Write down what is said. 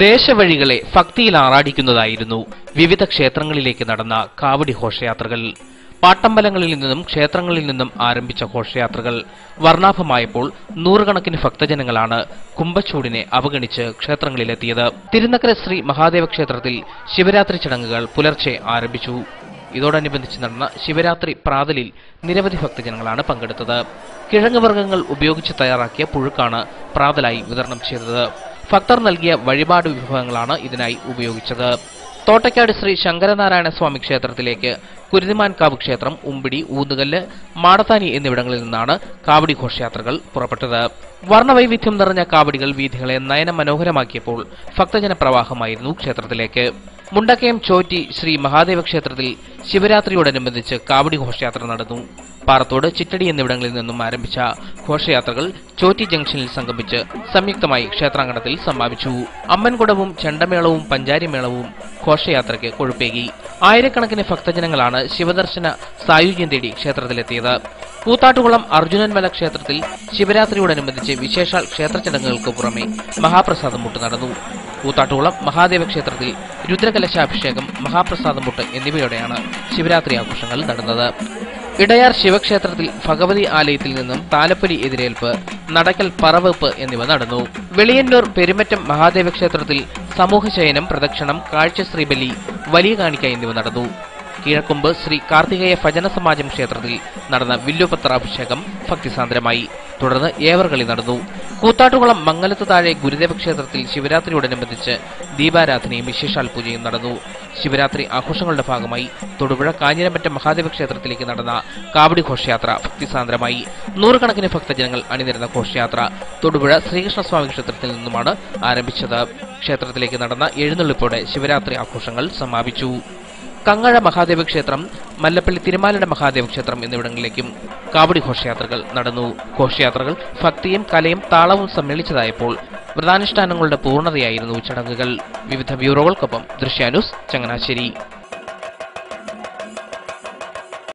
ദേശവഴികളെ ഭക്തിയിൽ ആറാടിക്കുന്നതായിരുന്നു വിവിധ ക്ഷേത്രങ്ങളിലേക്ക് നടന്ന കാവടി ഘോഷയാത്രകൾ. പാട്ടമ്പലങ്ങളിൽ നിന്നും ക്ഷേത്രങ്ങളിൽ നിന്നും ആരംഭിച്ച ഘോഷയാത്രകൾ വർണ്ണാഭമായപ്പോൾ നൂറുകണക്കിന് ഭക്തജനങ്ങളാണ് കുംഭച്ചൂടിനെ അവഗണിച്ച് ക്ഷേത്രങ്ങളിലെത്തിയത്. തിരുനക്കര ശ്രീ മഹാദേവ ക്ഷേത്രത്തിൽ ശിവരാത്രി ചടങ്ങുകൾ പുലർച്ചെ ആരംഭിച്ചു. ഇതോടനുബന്ധിച്ച് നടന്ന ശിവരാത്രി പ്രാതലിൽ നിരവധി ഭക്തജനങ്ങളാണ് പങ്കെടുത്തത്. കിഴങ്ങുവർഗ്ഗങ്ങൾ ഉപയോഗിച്ച് തയ്യാറാക്കിയ പുഴുക്കാണ് പ്രാതലായി വിതരണം ചെയ്തത്. ഭക്തർ നൽകിയ വഴിപാട് വിഭവങ്ങളാണ് ഇതിനായി ഉപയോഗിച്ചത്. തോട്ടയ്ക്കാട് ശ്രീ ശങ്കരനാരായണ സ്വാമി ക്ഷേത്രത്തിലേക്ക് കുരുതിമാൻകാവ് ക്ഷേത്രം, ഉമ്പിടി, ഊന്നുകല്ല്, മാടത്താനി എന്നിവിടങ്ങളിൽ നിന്നാണ് കാവടി ഘോഷയാത്രകൾ പുറപ്പെട്ടത്. വർണ്ണവൈവിധ്യം നിറഞ്ഞ കാവടികൾ വീഥികളെ നയനമനോഹരമാക്കിയപ്പോൾ ഭക്തജന പ്രവാഹമായിരുന്നു ക്ഷേത്രത്തിലേക്ക്. മുണ്ടക്കയം ചോറ്റി ശ്രീ മഹാദേവ ക്ഷേത്രത്തിൽ ശിവരാത്രിയോടനുബന്ധിച്ച് കാവടി ഘോഷയാത്ര നടന്നു. പാറത്തോട്, ചിറ്റടി എന്നിവിടങ്ങളിൽ നിന്നും ആരംഭിച്ച ഘോഷയാത്രകൾ ചോറ്റി ജംഗ്ഷനിൽ സംഗമിച്ച് സംയുക്തമായി ക്ഷേത്രാങ്കണത്തിൽ സമാപിച്ചു. അമ്മൻകുടവും ചെണ്ടമേളവും പഞ്ചാരിമേളവും ഘോഷയാത്രയ്ക്ക് കൊഴുപ്പേകി. ആയിരക്കണക്കിന് ഭക്തജനങ്ങളാണ് ശിവദർശന സായുജ്യം തേടി ക്ഷേത്രത്തിലെത്തിയത്. കൂത്താട്ടുകുളം അർജുനൻമല ക്ഷേത്രത്തിൽ ശിവരാത്രിയോടനുബന്ധിച്ച് വിശേഷാൽ ക്ഷേത്ര ചടങ്ങുകൾക്ക് പുറമെ മഹാപ്രസാദം മുട്ട് നടന്നു. കൂത്താട്ടുകുളം മഹാദേവ ക്ഷേത്രത്തിൽ രുദ്രകലശാഭിഷേകം, മഹാപ്രസാദം മുട്ട് എന്നിവയോടെയാണ് ശിവരാത്രി ആഘോഷങ്ങൾ നടന്നത്. ഇടയാർ ശിവക്ഷേത്രത്തിൽ ഭഗവതി ആലയത്തിൽ നിന്നും താലപ്പൊലി എതിരേൽപ്പ്, നടക്കൽ പറവെപ്പ് എന്നിവ നടന്നു. വെളിയന്നൂർ പെരുമറ്റം മഹാദേവ ക്ഷേത്രത്തിൽ സമൂഹശയനം, പ്രദക്ഷിണം, കാഴ്ചശ്രീബലി, വലിയ കാണിക്ക എന്നിവ നടന്നു. കീഴക്കൊമ്പ് ശ്രീ കാർത്തികേയ ഭജന സമാജം ക്ഷേത്രത്തിൽ നടന്ന വില്ലുപത്രാഭിഷേകം ഭക്തിസാന്ദ്രമായി. തുടർന്ന് ഏവർകളി നടന്നു. കൂത്താട്ടുകുളം മംഗലത്ത് താഴെ ഗുരുദേവ ക്ഷേത്രത്തിൽ ശിവരാത്രിയോടനുബന്ധിച്ച് ദീപാരാധനയും വിശേഷാൽ പൂജയും നടന്നു. ശിവരാത്രി ആഘോഷങ്ങളുടെ ഭാഗമായി തൊടുപുഴ കാഞ്ഞിരമറ്റം മഹാദേവ ക്ഷേത്രത്തിലേക്ക് നടന്ന കാവടി ഘോഷയാത്ര ഭക്തിസാന്ദ്രമായി. നൂറുകണക്കിന് ഭക്തജനങ്ങൾ അണിനിരുന്ന ഘോഷയാത്ര തൊടുപുഴ ശ്രീകൃഷ്ണസ്വാമി ക്ഷേത്രത്തിൽ നിന്നുമാണ് ആരംഭിച്ചത്. ക്ഷേത്രത്തിലേക്ക് നടന്ന എഴുന്നള്ളിപ്പോടെ ശിവരാത്രി ആഘോഷങ്ങൾ സമാപിച്ചു. കങ്ങഴ മഹാദേവ ക്ഷേത്രം, മല്ലപ്പള്ളി തിരുമാലട മഹാദേവ ക്ഷേത്രം എന്നിവിടങ്ങളിലേക്കും കാവടി ഘോഷയാത്രകൾ നടന്നു. ഘോഷയാത്രകൾ ഭക്തിയും കലയും താളവും സമ്മേളിച്ചതായപ്പോൾ വ്രതാനുഷ്ഠാനങ്ങളുടെ പൂർണ്ണതയായിരുന്നു ചടങ്ങുകൾ. വിവിധ ബ്യൂറോകൾക്കൊപ്പം ദൃശ്യാന്യൂസ്, ചങ്ങനാശ്ശേരി.